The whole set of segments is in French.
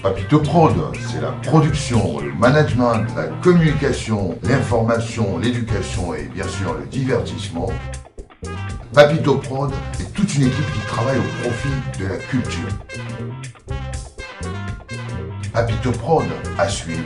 Papito Prod, c'est la production, le management, la communication, l'information, l'éducation et bien sûr le divertissement. Papito Prod est toute une équipe qui travaille au profit de la culture. Papito Prod à suivre.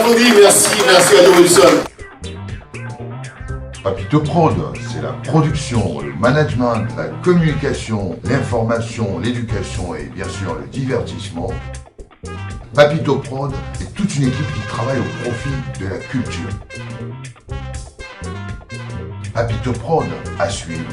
applaudit, merci Radio Wilson. Papito Prod, c'est la production, le management, la communication, l'information, l'éducation et bien sûr le divertissement. Papito Prod est toute une équipe qui travaille au profit de la culture. Papito Prod à suivre.